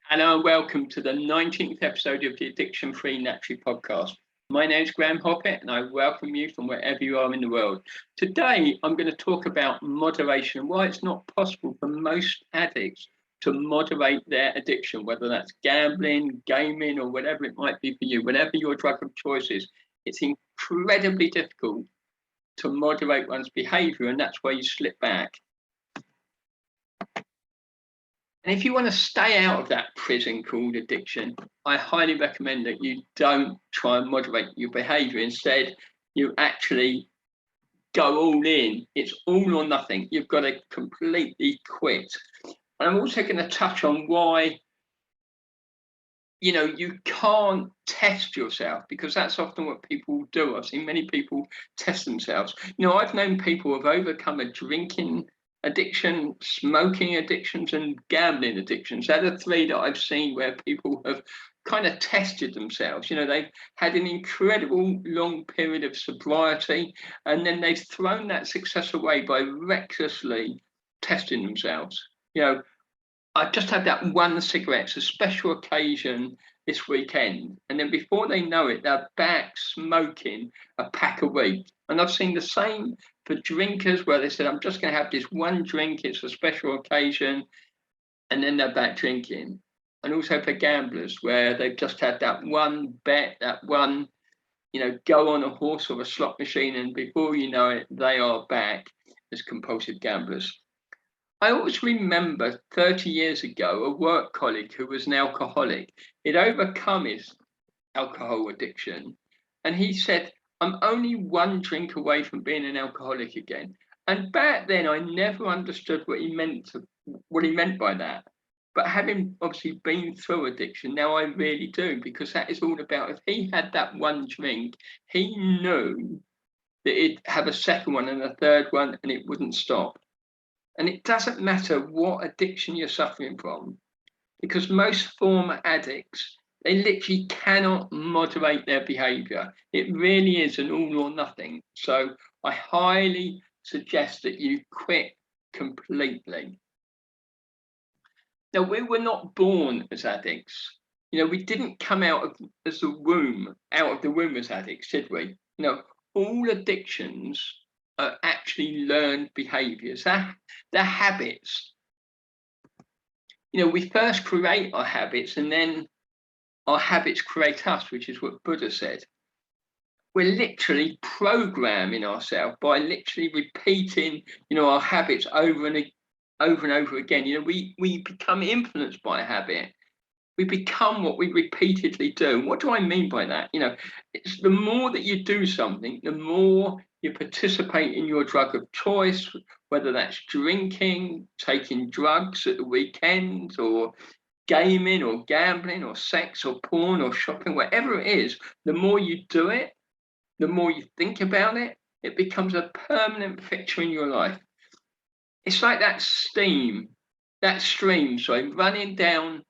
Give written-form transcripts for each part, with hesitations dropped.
Hello and welcome to the 19th episode of the Addiction Free Naturally podcast. My name is Graeme Hoppitt and I welcome you from wherever you are in the world. Today, I'm going to talk about moderation and why it's not possible for most addicts to moderate their addiction, whether that's gambling, gaming, or whatever it might be for you, whatever your drug of choice is. It's incredibly difficult to moderate one's behavior, and that's where you slip back. And if you want to stay out of that prison called addiction, I highly recommend that you don't try and moderate your behavior. Instead, you actually go all in. It's all or nothing. You've got to completely quit. And I'm also going to touch on why, you can't test yourself, because that's often what people do. I've seen many people test themselves. I've known people who have overcome a drinking addiction, smoking addictions, and gambling addictions. They're the three that I've seen where people have kind of tested themselves. They've had an incredible long period of sobriety, and then they've thrown that success away by recklessly testing themselves. I just had that one cigarette. It's a special occasion this weekend. And then before they know it, they're back smoking a pack a week. And I've seen the same for drinkers where they said, I'm just going to have this one drink. It's a special occasion. And then they're back drinking. And also for gamblers where they've just had that one bet, that one, go on a horse or a slot machine. And before you know it, they are back as compulsive gamblers. I always remember 30 years ago, a work colleague who was an alcoholic. He'd overcome his alcohol addiction. And he said, I'm only one drink away from being an alcoholic again. And back then, I never understood what he meant by that. But having obviously been through addiction, now I really do, because that is all about, if he had that one drink, he knew that he'd have a second one and a third one, and it wouldn't stop. And it doesn't matter what addiction you're suffering from, because most former addicts, they literally cannot moderate their behavior. It really is an all or nothing. So I highly suggest that you quit completely. Now, we were not born as addicts. We didn't come out of the womb as addicts, did we? All addictions are actually learned behaviors. They're habits. We first create our habits and then our habits create us, which is what Buddha said. We're literally programming ourselves by literally repeating, our habits over and over again. We become influenced by a habit. We become what we repeatedly do. What do I mean by that? It's the more that you do something, the more you participate in your drug of choice, whether that's drinking, taking drugs at the weekends, or gaming, or gambling, or sex, or porn, or shopping, whatever it is. The more you do it, the more you think about it, it becomes a permanent fixture in your life. It's like that stream, running down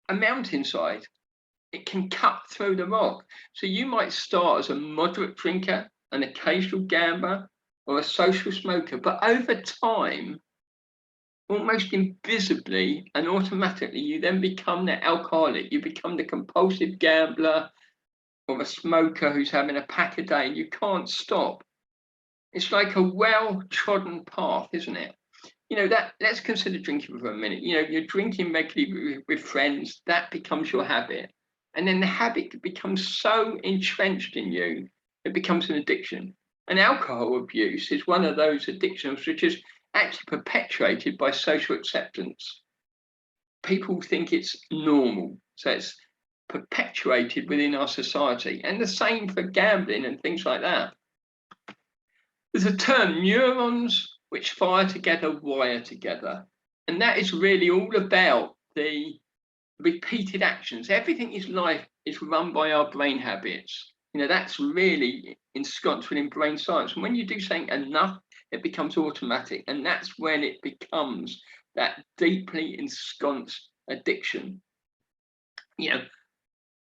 a mountainside. It can cut through the rock. So you might start as a moderate drinker, an occasional gambler, or a social smoker, but over time, almost invisibly and automatically, you then become the alcoholic. You become the compulsive gambler or a smoker who's having a pack a day, and you can't stop. It's like a well-trodden path, isn't it? Let's consider drinking for a minute. You're drinking regularly with friends, that becomes your habit. And then the habit becomes so entrenched in you, it becomes an addiction. And alcohol abuse is one of those addictions which is actually perpetuated by social acceptance. People think it's normal, so it's perpetuated within our society. And the same for gambling and things like that. There's a term, neurons which fire together, wire together. And that is really all about the repeated actions. Everything in life is run by our brain habits. That's really ensconced within brain science. And when you do something enough, it becomes automatic. And that's when it becomes that deeply ensconced addiction.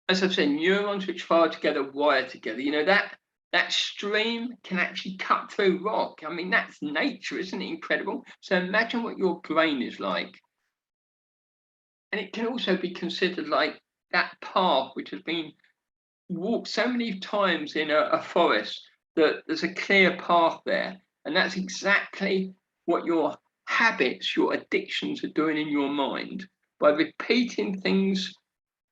As I've said, neurons which fire together, wire together. That stream can actually cut through rock. I mean, that's nature, isn't it incredible? So imagine what your brain is like. And it can also be considered like that path which has been walked so many times in a forest that there's a clear path there. And that's exactly what your habits, your addictions are doing in your mind. By repeating things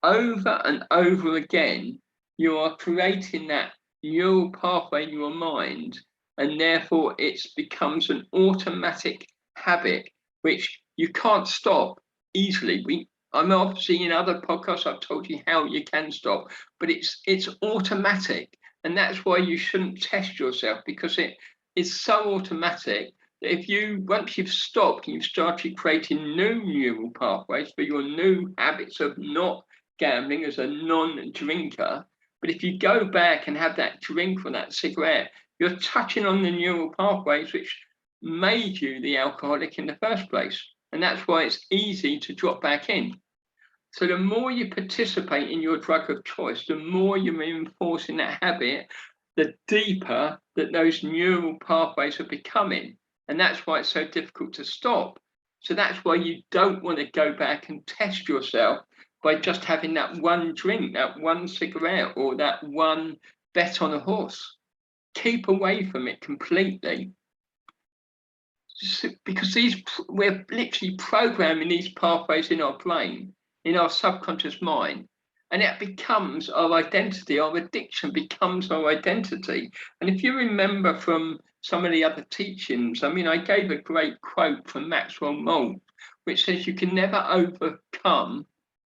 over and over again, you are creating that neural pathway in your mind, and therefore it becomes an automatic habit which you can't stop easily. I'm obviously in other podcasts I've told you how you can stop, but it's automatic, and that's why you shouldn't test yourself, because it is so automatic that if you once you've stopped and you've started creating new neural pathways for your new habits of not gambling as a non-drinker, but if you go back and have that drink or that cigarette, you're touching on the neural pathways which made you the alcoholic in the first place. And that's why it's easy to drop back in. So the more you participate in your drug of choice, the more you're reinforcing that habit, the deeper that those neural pathways are becoming. And that's why it's so difficult to stop. So that's why you don't want to go back and test yourself by just having that one drink, that one cigarette, or that one bet on a horse. Keep away from it completely. Because we're literally programming these pathways in our brain, in our subconscious mind, and it becomes our identity. Our addiction becomes our identity. And if you remember from some of the other teachings, I mean, I gave a great quote from Maxwell Maltz, which says you can never overcome,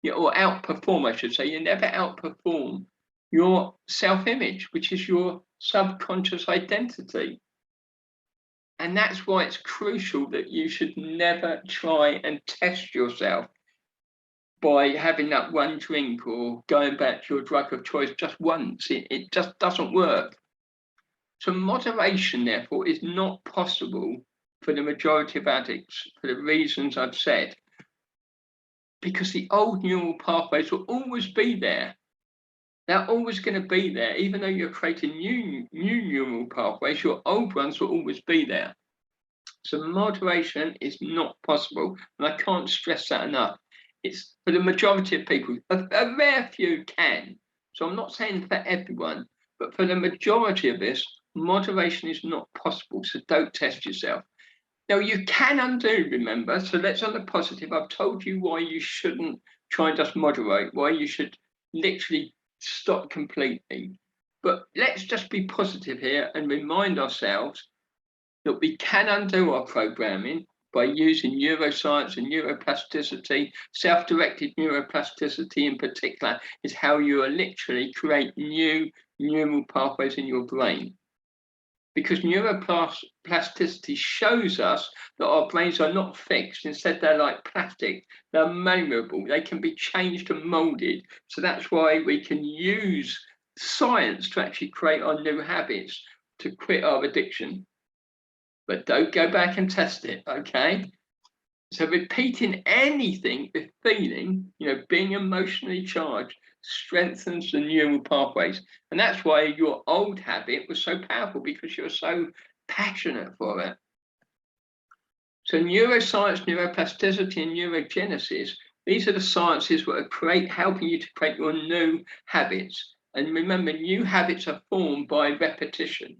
or outperform, I should say, you never outperform your self-image, which is your subconscious identity. And that's why it's crucial that you should never try and test yourself by having that one drink or going back to your drug of choice just once. It just doesn't work. So moderation, therefore, is not possible for the majority of addicts for the reasons I've said. Because the old neural pathways will always be there. They're always going to be there, even though you're creating new neural pathways, your old ones will always be there. So moderation is not possible, and I can't stress that enough. It's for the majority of people. A rare few can. So I'm not saying for everyone, but for the majority of this, moderation is not possible. So don't test yourself. Now, you can undo, remember, so let's on the positive. I've told you why you shouldn't try and just moderate, why you should literally stop completely. But let's just be positive here and remind ourselves that we can undo our programming by using neuroscience and neuroplasticity. Self-directed neuroplasticity in particular is how you literally create new neural pathways in your brain. Because neuroplasticity shows us that our brains are not fixed. Instead, they're like plastic. They're malleable. They can be changed and molded. So that's why we can use science to actually create our new habits to quit our addiction. But don't go back and test it, okay? So repeating anything with feeling, being emotionally charged, strengthens the neural pathways. And that's why your old habit was so powerful, because you're so passionate for it. So neuroscience, neuroplasticity, and neurogenesis, these are the sciences that are helping you to create your new habits. And remember, new habits are formed by repetition.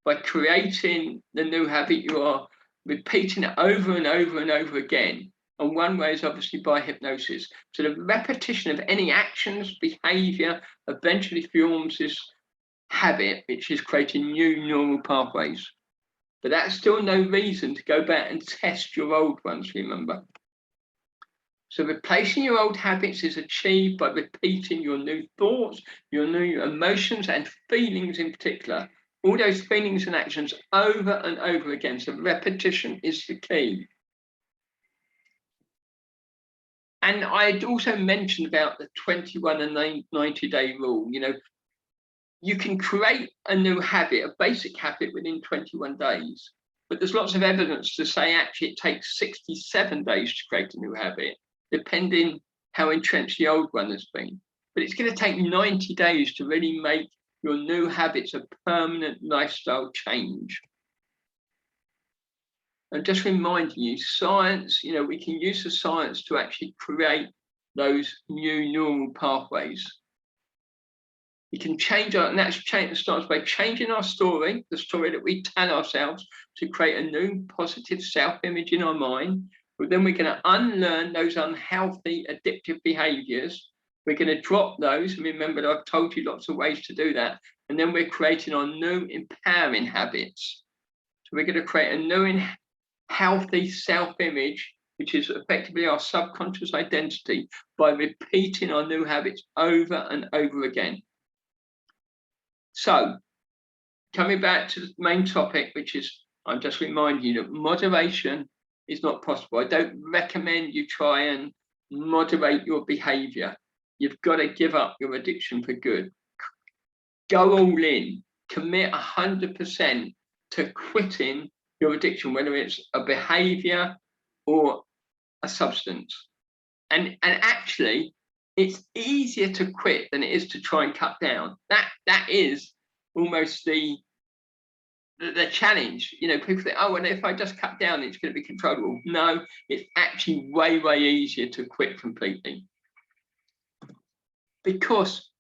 By creating the new habit, you are repeating it over and over and over again. And one way is obviously by hypnosis. So the repetition of any actions, behavior, eventually forms this habit, which is creating new neural pathways. But that's still no reason to go back and test your old ones, remember. So replacing your old habits is achieved by repeating your new thoughts, your new emotions and feelings in particular. All those feelings and actions over and over again. So repetition is the key. And I'd also mentioned about the 21 and 90-day rule. You can create a new habit, a basic habit, within 21 days. But there's lots of evidence to say actually it takes 67 days to create a new habit, depending how entrenched the old one has been. But it's going to take 90 days to really make your new habits a permanent lifestyle change. And just reminding you, science, we can use the science to actually create those new neural pathways. We can change our, and that starts by changing our story, the story that we tell ourselves, to create a new positive self-image in our mind. But then we're going to unlearn those unhealthy addictive behaviors. We're going to drop those. Remember that I've told you lots of ways to do that. And then we're creating our new empowering habits. So we're going to create a new healthy self-image, which is effectively our subconscious identity, by repeating our new habits over and over again. So, coming back to the main topic, which is, I'm just reminding you that moderation is not possible. I don't recommend you try and moderate your behavior. You've got to give up your addiction for good. Go all in, commit 100% to quitting your addiction, whether it's a behavior or a substance. And actually, it's easier to quit than it is to try and cut down. That is almost the challenge. You know, people think, oh, well, if I just cut down, it's going to be controllable. No, it's actually way, way easier to quit completely. Because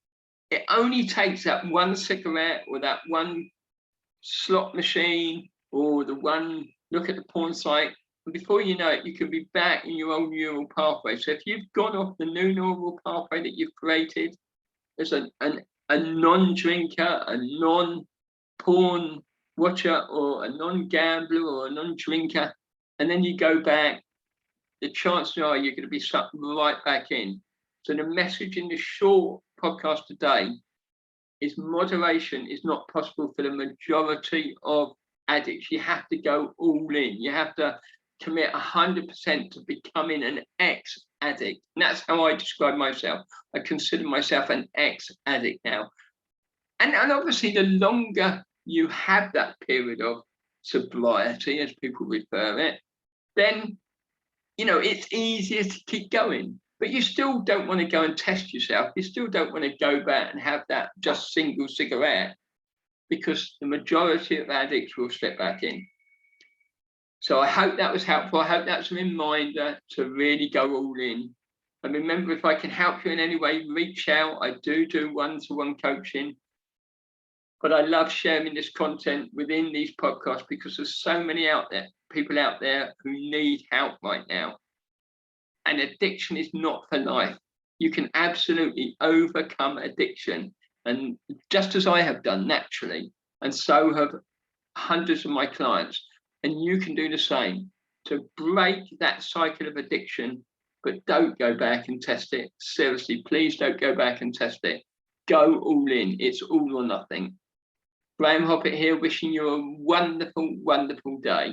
it only takes that one cigarette or that one slot machine or the one look at the porn site, and before you know it, you can be back in your own neural pathway. So if you've gone off the new neural pathway that you've created, there's a non-drinker, a non-porn watcher, or a non-gambler, or a non-drinker, and then you go back, the chances are you're going to be sucked right back in. So the message in the short podcast today is moderation is not possible for the majority of addicts. You have to go all in. You have to commit 100% to becoming an ex-addict. And that's how I describe myself. I consider myself an ex-addict now. And obviously, the longer you have that period of sobriety, as people refer it, then, you know, it's easier to keep going. But you still don't want to go and test yourself. You still don't want to go back and have that just single cigarette, because the majority of addicts will slip back in. So I hope that was helpful. I hope that's a reminder to really go all in. And remember, if I can help you in any way, reach out. I do one-to-one coaching. But I love sharing this content within these podcasts because there's so many people out there who need help right now. And addiction is not for life. You can absolutely overcome addiction. And just as I have done naturally, and so have hundreds of my clients, and you can do the same to break that cycle of addiction. But don't go back and test it. Seriously, please don't go back and test it. Go all in. It's all or nothing. Graeme Hoppitt here, wishing you a wonderful, wonderful day.